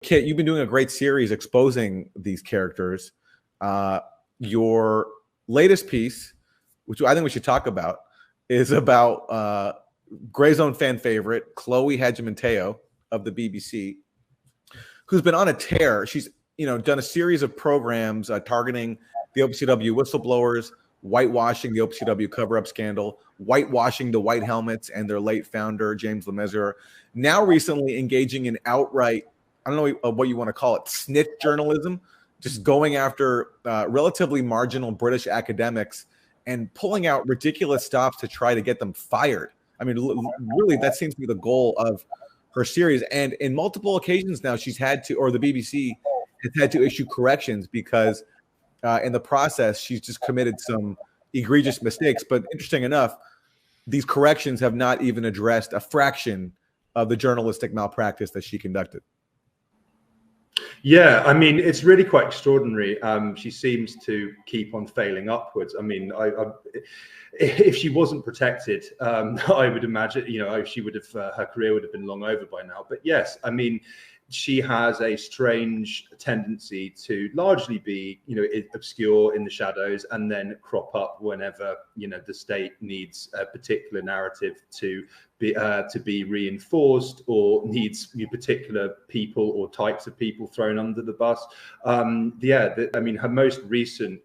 Kit, you've been doing a great series exposing these characters. Your latest piece, which I think we should talk about, is about Grayzone fan favorite Chloe Hadjimateo of the BBC, who's been on a tear. She's done a series of programs targeting the OPCW whistleblowers, whitewashing the OPCW cover-up scandal, whitewashing the White Helmets and their late founder, James Lemessurier, now recently engaging in outright, I don't know what you want to call it, snitch journalism, just going after relatively marginal British academics and pulling out ridiculous stops to try to get them fired. I mean, really, that seems to be the goal of her series. And in multiple occasions now, she's had to, or the BBC has had to issue corrections because in the process, she's just committed some egregious mistakes. But interesting enough, these corrections have not even addressed a fraction of the journalistic malpractice that she conducted. Yeah, I mean, it's really quite extraordinary. She seems to keep on failing upwards. I mean, if she wasn't protected, I would imagine, she would have, her career would have been long over by now. But yes, I mean, she has a strange tendency to largely be, obscure in the shadows and then crop up whenever, the state needs a particular narrative to be reinforced or needs particular people or types of people thrown under the bus. I mean, her most recent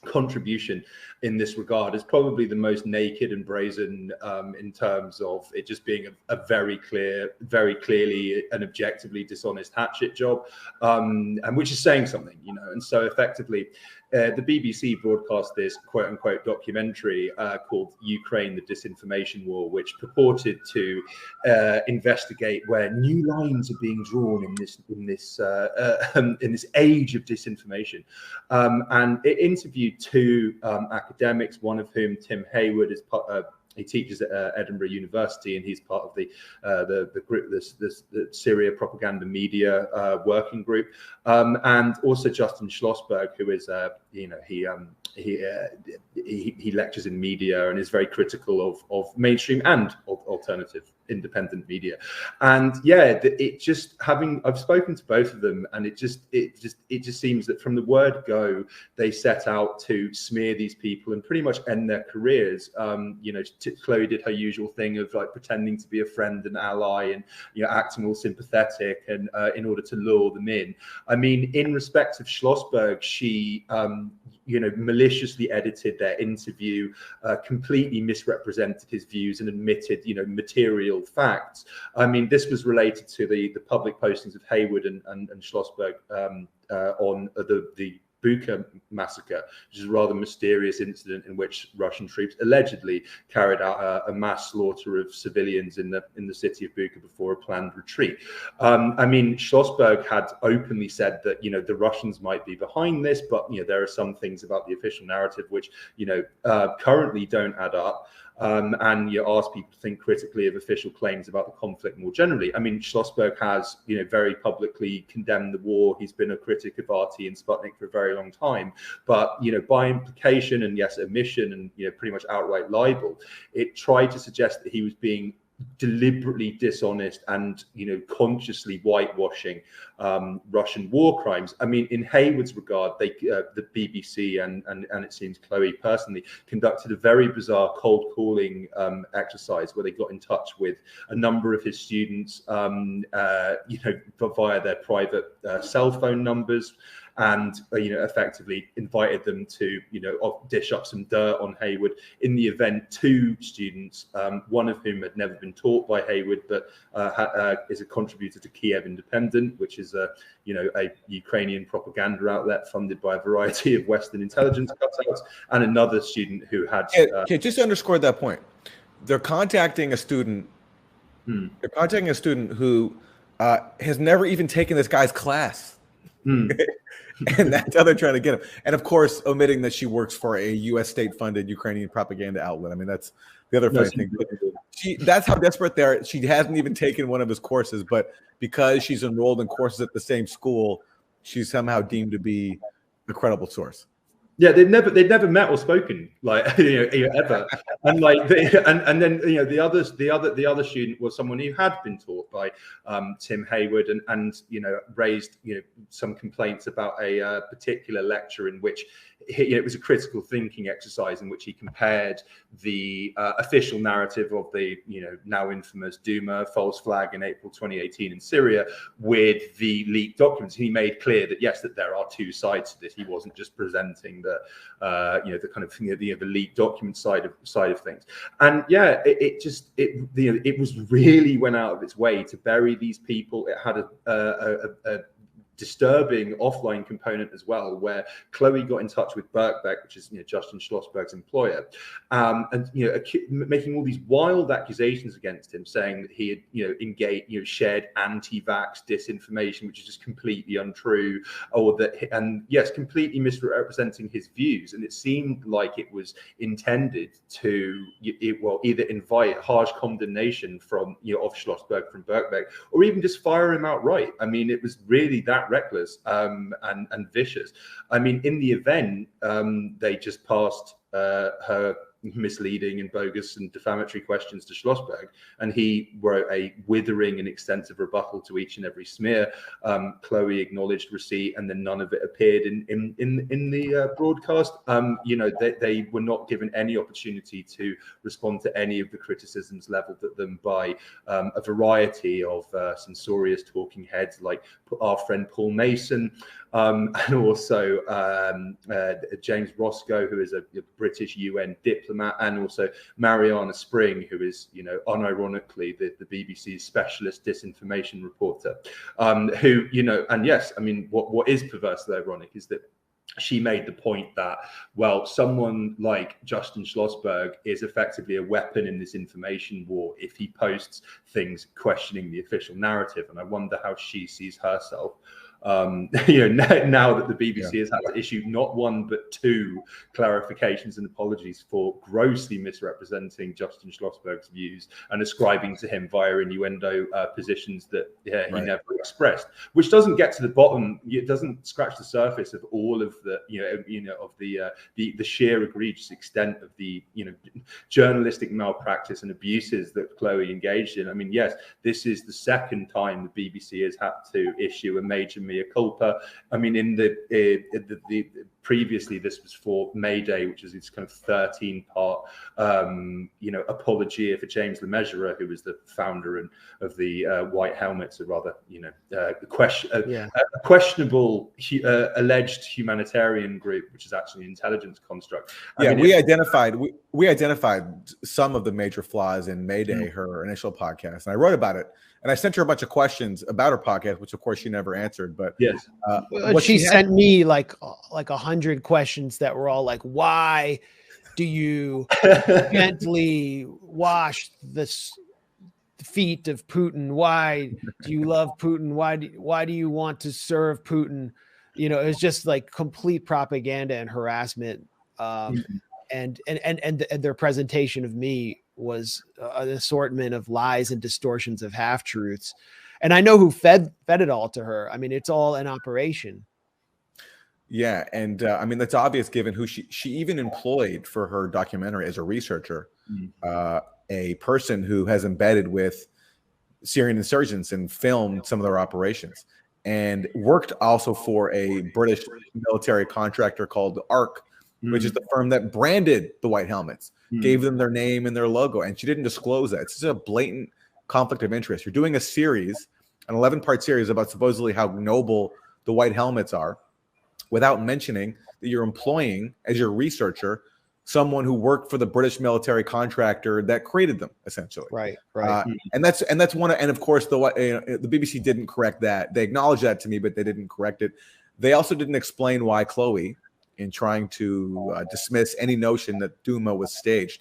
contribution in this regard is probably the most naked and brazen in terms of it just being a very clearly and objectively dishonest hatchet job, and which is saying something, and so effectively the BBC broadcast this quote unquote documentary called Ukraine, the Disinformation War, which purported to investigate where new lines are being drawn in this age of disinformation, and it interviewed two academics, one of whom, Tim Hayward, is he teaches at Edinburgh University, and he's part of the group, the Syria Propaganda Media working group, and also Justin Schlossberg, who is he lectures in media and is very critical of mainstream and of alternative independent media. And yeah, I've spoken to both of them, and it just seems that from the word go, they set out to smear these people and pretty much end their careers. Chloe did her usual thing of like pretending to be a friend and ally and acting all sympathetic and in order to lure them in. I mean, in respect of Schlossberg, she maliciously edited their interview, completely misrepresented his views and admitted material facts. I mean, this was related to the public postings of Hayward and Schlossberg on the Bucha massacre, which is a rather mysterious incident in which Russian troops allegedly carried out a mass slaughter of civilians in the city of Bucha before a planned retreat. I mean, Schlossberg had openly said that the Russians might be behind this, but there are some things about the official narrative which currently don't add up. And you ask people to think critically of official claims about the conflict more generally. I mean, Schlossberg has, very publicly condemned the war. He's been a critic of RT and Sputnik for a very long time. But, by implication and yes, omission and, pretty much outright libel, it tried to suggest that he was being deliberately dishonest and consciously whitewashing Russian war crimes. I mean, in Hayward's regard, the BBC and it seems Chloe personally conducted a very bizarre cold calling exercise where they got in touch with a number of his students, via their private cell phone numbers, and effectively invited them to dish up some dirt on Hayward. In the event, two students, one of whom had never been taught by Hayward, but is a contributor to Kiev Independent, which is a Ukrainian propaganda outlet funded by a variety of Western intelligence cutouts, and another student who had just to underscore that point, they're contacting a student. They're contacting a student who has never even taken this guy's class. And that's how they're trying to get him. And of course, omitting that she works for a U.S. state-funded Ukrainian propaganda outlet. I mean, that's the other funny thing. That's how desperate they are. She hasn't even taken one of his courses, but because she's enrolled in courses at the same school, she's somehow deemed to be a credible source. Yeah, they'd never met or spoken, like ever, and like and then the other student was someone who had been taught by Tim Hayward and raised some complaints about a particular lecture in which it was a critical thinking exercise in which he compared the official narrative of the now infamous Duma false flag in April 2018 in Syria with the leaked documents. He made clear that yes, that there are two sides to this. He wasn't just presenting the the kind of the leaked document side of things. And yeah, it was really went out of its way to bury these people. It had a disturbing offline component as well, where Chloe got in touch with Birkbeck, which is Justin Schlossberg's employer, and making all these wild accusations against him, saying that he had engaged, shared anti-vax disinformation, which is just completely untrue, or that, and yes, completely misrepresenting his views. And it seemed like it was intended to either invite harsh condemnation from of Schlossberg from Birkbeck, or even just fire him outright. I mean, it was really that reckless and vicious. I mean, in the event, they just passed her misleading and bogus and defamatory questions to Schlossberg, and he wrote a withering and extensive rebuttal to each and every smear. Chloe acknowledged receipt, and then none of it appeared in the broadcast. They were not given any opportunity to respond to any of the criticisms leveled at them by a variety of censorious talking heads, like our friend Paul Mason, and also James Roscoe, who is a British UN diplomat, and also Mariana Spring, who is, unironically, the BBC's specialist disinformation reporter, who, and yes, I mean, what is perversely ironic is that she made the point that, well, someone like Justin Schlossberg is effectively a weapon in this information war if he posts things questioning the official narrative. And I wonder how she sees herself. Now that the BBC has had to issue not one but two clarifications and apologies for grossly misrepresenting Justin Schlossberg's views and ascribing to him via innuendo positions that he never expressed, which doesn't get to the bottom. It doesn't scratch the surface of all of the the sheer egregious extent of the journalistic malpractice and abuses that Chloe engaged in. I mean, yes, this is the second time the BBC has had to issue a major mea culpa. I mean, in the previously, this was for May Day, which is its kind of 13-part, apology for James Le Mesurier, who was the founder of the White Helmets, or rather, a questionable alleged humanitarian group, which is actually an intelligence construct. We identified some of the major flaws in May Day, her initial podcast, and I wrote about it. And I sent her a bunch of questions about her podcast, which of course she never answered. But yes, she sent me like 100 questions that were all like, "Why do you gently wash the feet of Putin? Why do you love Putin? Why do you want to serve Putin?" It was just like complete propaganda and harassment. And their presentation of me was an assortment of lies and distortions of half-truths. And I know who fed it all to her. I mean, it's all an operation. Yeah, and I mean, that's obvious given who she even employed for her documentary as a researcher, a person who has embedded with Syrian insurgents and filmed some of their operations, and worked also for a British military contractor called ARC, which is the firm that branded the White Helmets, gave them their name and their logo, and she didn't disclose that. It's just a blatant conflict of interest. You're doing a series, an 11-part series about supposedly how noble the White Helmets are, without mentioning that you're employing, as your researcher, someone who worked for the British military contractor that created them, essentially. Right. And that's one. And of course, the BBC didn't correct that. They acknowledged that to me, but they didn't correct it. They also didn't explain why Chloe, in trying to dismiss any notion that Duma was staged,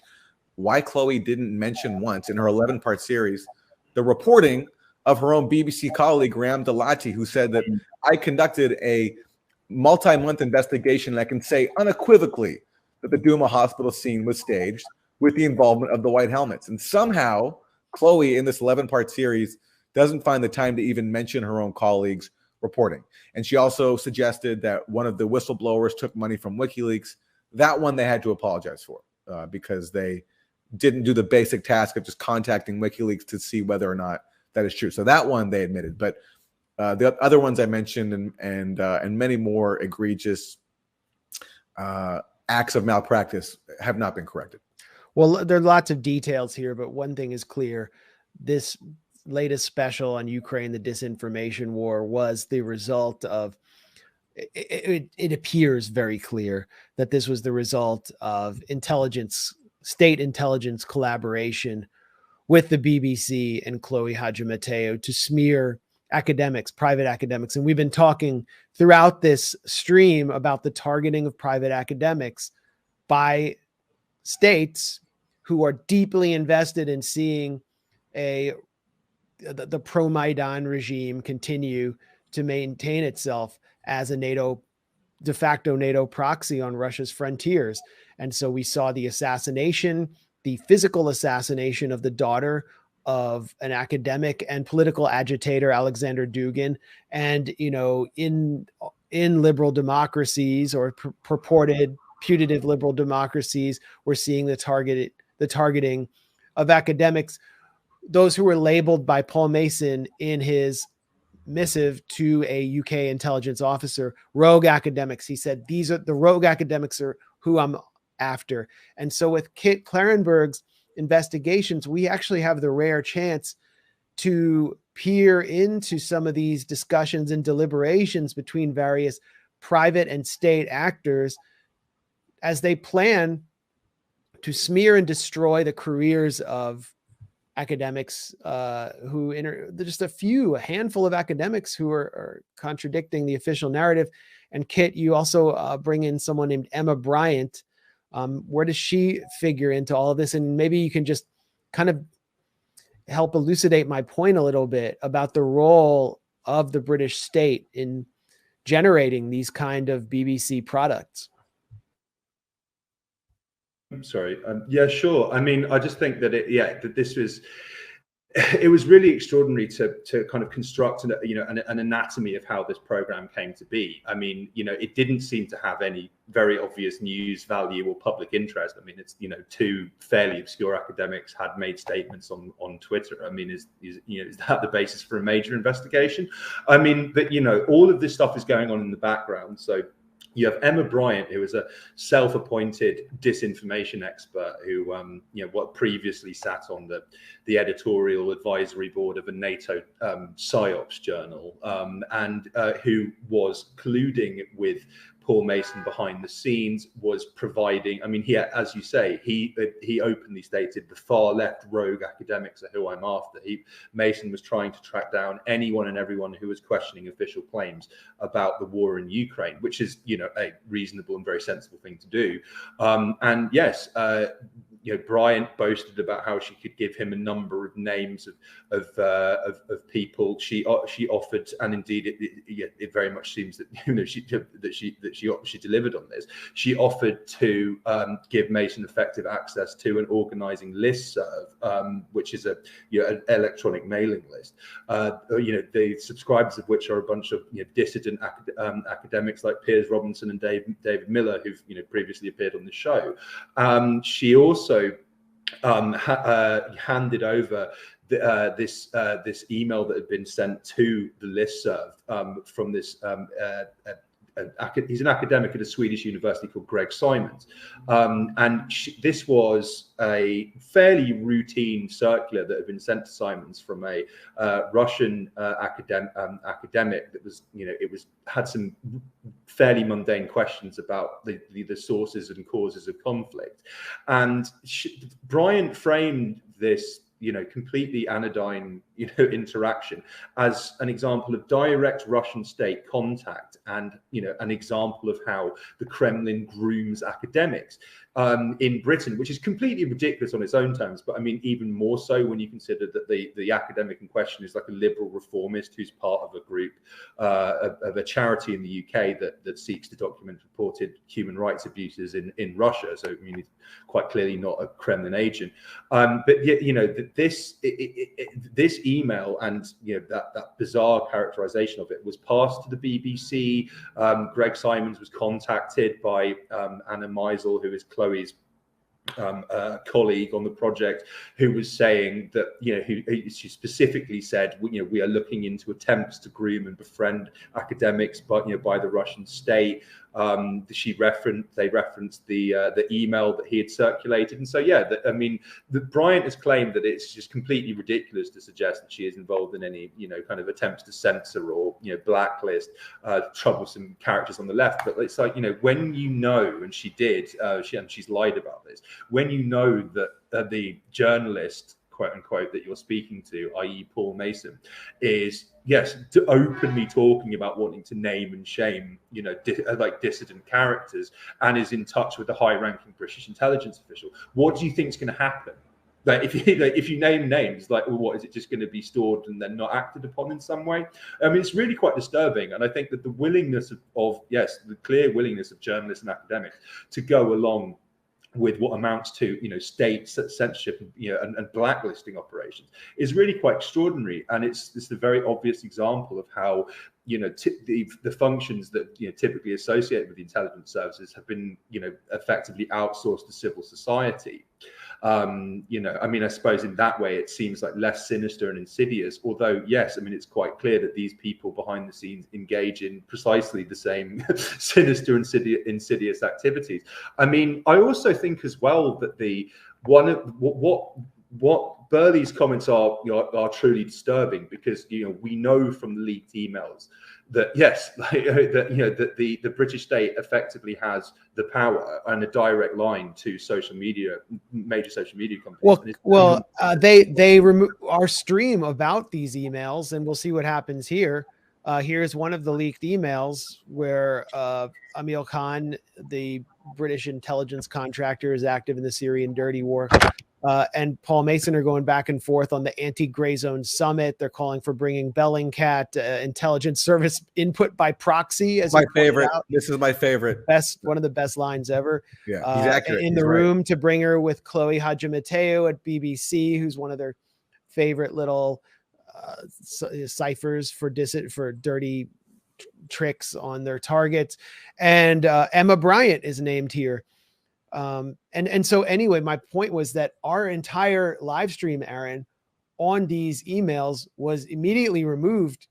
why Chloe didn't mention once in her 11-part series the reporting of her own BBC colleague, Graham Delati, who said that I conducted a multi-month investigation, and I can say unequivocally that the Duma hospital scene was staged with the involvement of the White Helmets. And somehow Chloe, in this 11-part series, doesn't find the time to even mention her own colleagues reporting. And she also suggested that one of the whistleblowers took money from WikiLeaks. That one they had to apologize for because they didn't do the basic task of just contacting WikiLeaks to see whether or not that is true. So that one they admitted, but the other ones I mentioned and many more egregious acts of malpractice have not been corrected. Well, there are lots of details here, but one thing is clear. This latest special on Ukraine, the disinformation war, was the result of, it appears very clear that this was the result of state intelligence collaboration with the BBC and Chloe Hadjimateo to smear academics, private academics. And we've been talking throughout this stream about the targeting of private academics by states who are deeply invested in seeing the pro-Maidan regime continue to maintain itself as a de facto NATO proxy on Russia's frontiers. And so we saw the physical assassination of the daughter of an academic and political agitator, Alexander Dugin. And, in liberal democracies or purported putative liberal democracies, we're seeing the targeting of academics, those who were labeled by Paul Mason in his missive to a UK intelligence officer, rogue academics. He said, these are the rogue academics are who I'm after. And so with Kit Klarenberg's investigations, we actually have the rare chance to peer into some of these discussions and deliberations between various private and state actors as they plan to smear and destroy the careers of academics just a handful of academics who are contradicting the official narrative. And Kit, you also bring in someone named Emma Bryant. Where does she figure into all of this? And maybe you can just kind of help elucidate my point a little bit about the role of the British state in generating these kind of BBC products. Sorry. Yeah, sure. I mean, I just think that it was really extraordinary to kind of construct an anatomy of how this program came to be. I mean, it didn't seem to have any very obvious news value or public interest. I mean, it's, two fairly obscure academics had made statements on Twitter. I mean, is that the basis for a major investigation? I mean, but all of this stuff is going on in the background. So you have Emma Bryant, who is a self-appointed disinformation expert who, what previously sat on the editorial advisory board of a NATO PSYOPs journal, and who was colluding with Paul Mason behind the scenes, was providing. I mean, as you say, he openly stated the far left rogue academics are who I'm after. Mason was trying to track down anyone and everyone who was questioning official claims about the war in Ukraine, which is a reasonable and very sensible thing to do. And yes, Bryant boasted about how she could give him a number of names of people. She offered, and indeed it very much seems that she delivered on this. She offered to give Mason effective access to an organizing listserv, which is an electronic mailing list. The subscribers of which are a bunch of dissident academics like Piers Robinson and David Miller, who've previously appeared on the show. She also handed over this email that had been sent to the listserv from this. He's an academic at a Swedish university called Greg Simons, and this was a fairly routine circular that had been sent to Simons from a Russian academic that was, had some fairly mundane questions about the sources and causes of conflict, and Bryant framed this completely anodyne, interaction as an example of direct Russian state contact and, an example of how the Kremlin grooms academics in Britain, which is completely ridiculous on its own terms. But I mean, even more so when you consider that the academic in question is like a liberal reformist who's part of a group of a charity in the UK that seeks to document reported human rights abuses in Russia. So I mean, he's quite clearly not a Kremlin agent. But yet, you know, this email and, you know, that bizarre characterization of it was passed to the BBC. Greg Simons was contacted by Anna Meisel, who is Chloe's colleague on the project, who was saying that, you know, she specifically said, you know, we are looking into attempts to groom and befriend academics, but, you know, by the Russian state. They referenced the email that he had circulated, and so yeah, I mean, Bryant has claimed that it's just completely ridiculous to suggest that she is involved in any, you know, kind of attempts to censor or, you know, blacklist troublesome characters on the left. But it's like, you know, when you know, and she did, she's lied about this, when you know that the journalist, quote unquote, that you're speaking to, i.e. Paul Mason, is, yes, openly talking about wanting to name and shame, you know, like dissident characters, and is in touch with the high-ranking British intelligence official. What do you think is going to happen? Like, if you name names, like, well, what is it, just going to be stored and then not acted upon in some way? I mean, it's really quite disturbing, and I think that the willingness the clear willingness of journalists and academics to go along with what amounts to, you know, state censorship, you know, and blacklisting operations is really quite extraordinary. And it's the very obvious example of how, you know, the functions that, you know, typically associated with the intelligence services have been, you know, effectively outsourced to civil society. You know, I mean, I suppose in that way it seems like less sinister and insidious, although yes, I mean, it's quite clear that these people behind the scenes engage in precisely the same sinister and insidious activities. I mean, I also think as well that what Burley's comments are truly disturbing, because, you know, we know from the leaked emails that yes, that, you know, that the British state effectively has the power and a direct line to social media, major social media companies. They remove our stream about these emails, and we'll see what happens here. Here's one of the leaked emails where Emil Khan, the British intelligence contractor, is active in the Syrian dirty war. And Paul Mason are going back and forth on the anti-Grayzone summit. They're calling for bringing Bellingcat, intelligence service input by proxy. As my favorite. This is my favorite. One of the best lines ever. Yeah, he's accurate. In the room to bring her with Chloe Hadjimateo at BBC, who's one of their favorite little ciphers for dirty tricks on their targets. And Emma Bryant is named here. And so anyway, my point was that our entire live stream, Aaron, on these emails was immediately removed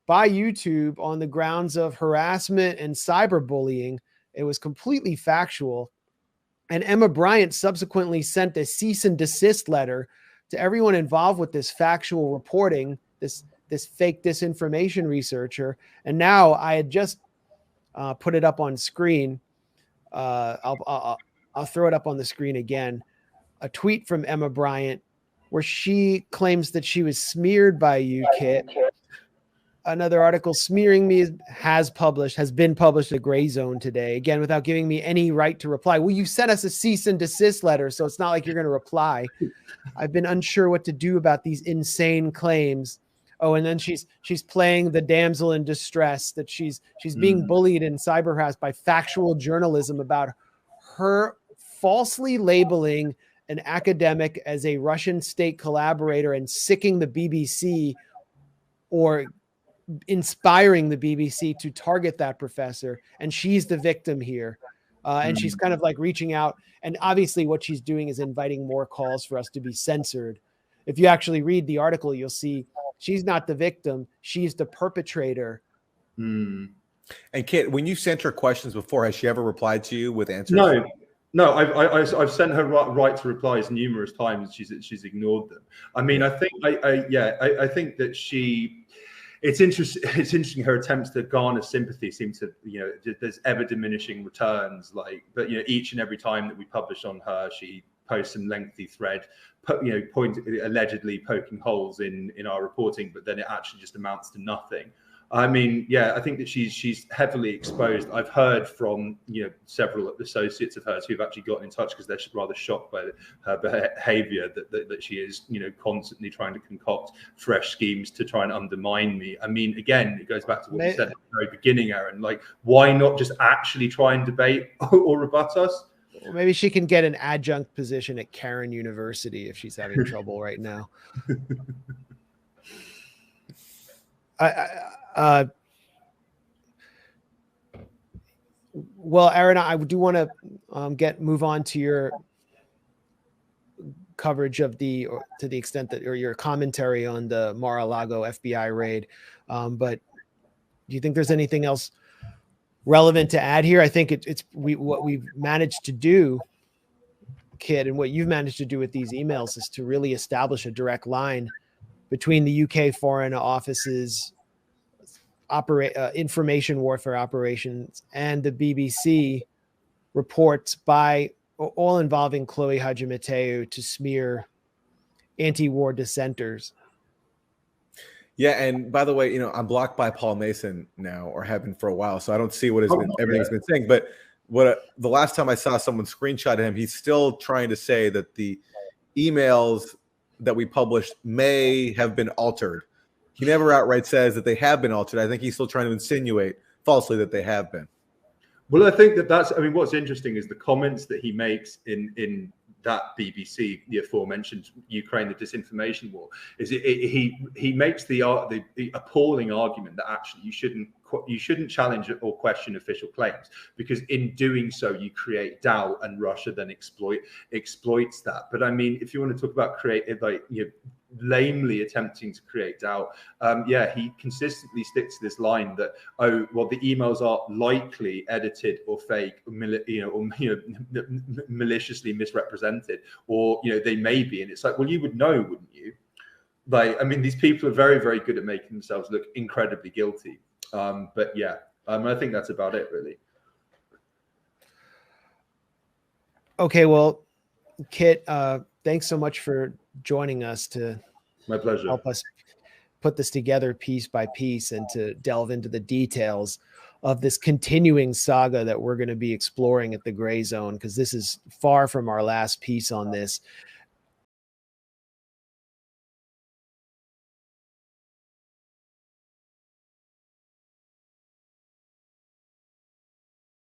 by YouTube on the grounds of harassment and cyberbullying. It was completely factual. And Emma Bryant subsequently sent a cease and desist letter to everyone involved with this factual reporting, this fake disinformation researcher. And now I had just put it up on screen. I'll throw it up on the screen again. A tweet from Emma Bryant where she claims that she was smeared by you, Kit. Another article smearing me has been published at Grayzone today, again, without giving me any right to reply. Well, you sent us a cease and desist letter, so it's not like you're going to reply. I've been unsure what to do about these insane claims. Oh, and then she's playing the damsel in distress, that she's being bullied and cyber harassed by factual journalism about her falsely labeling an academic as a Russian state collaborator and sicking the BBC, or inspiring the BBC to target that professor. And she's the victim here. And she's kind of like reaching out. And obviously what she's doing is inviting more calls for us to be censored. If you actually read the article, you'll see she's not the victim. She's the perpetrator. And Kit, when you sent her questions before, has she ever replied to you with answers? No, I've sent her right to replies numerous times. She's ignored them. I mean, I think I think that it's interesting. Her attempts to garner sympathy seem to, you know, there's ever diminishing returns. Like, but, you know, each and every time that we publish on her, she posts some lengthy thread, you know, allegedly poking holes in our reporting, but then it actually just amounts to nothing. I mean, yeah, I think that she's heavily exposed. I've heard from several associates of hers who've actually gotten in touch because they're rather shocked by her behaviour, that she is constantly trying to concoct fresh schemes to try and undermine me. I mean, again, it goes back to what you said at the very beginning, Aaron. Like, why not just actually try and debate or rebut us? Well, maybe she can get an adjunct position at Karen University if she's having trouble right now. Well, Aaron, I do want to move on to your coverage of to the extent that, or your commentary on the Mar-a-Lago FBI raid. But do you think there's anything else relevant to add here? I think what we've managed to do, Kit, and what you've managed to do with these emails is to really establish a direct line between the UK Foreign Office's information warfare operations and the BBC reports all involving Chloe Hadjimateou to smear anti-war dissenters. Yeah, and by the way, I'm blocked by Paul Mason now, or have been for a while, so I don't see everything's been saying. But the last time I saw someone screenshot him, he's still trying to say that the emails that we published may have been altered. He never outright says that they have been altered. I think he's still trying to insinuate falsely that they have been. Well, I think what's interesting is the comments that he makes in that BBC, the aforementioned Ukraine, the disinformation war, is he makes the appalling argument that actually you shouldn't challenge or question official claims, because in doing so you create doubt, and Russia then exploits that. But I mean, if you want to talk about lamely attempting to create doubt, he consistently sticks to this line that, oh, well, the emails are likely edited or fake, or maliciously misrepresented, or they may be. And it's like, well, you would know, wouldn't you? Like, I mean, these people are very, very good at making themselves look incredibly guilty. But yeah, I think that's about it, really. Okay, well, Kit, thanks so much for joining us to my pleasure help us put this together piece by piece and to delve into the details of this continuing saga that we're going to be exploring at the Grayzone, because this is far from our last piece on this.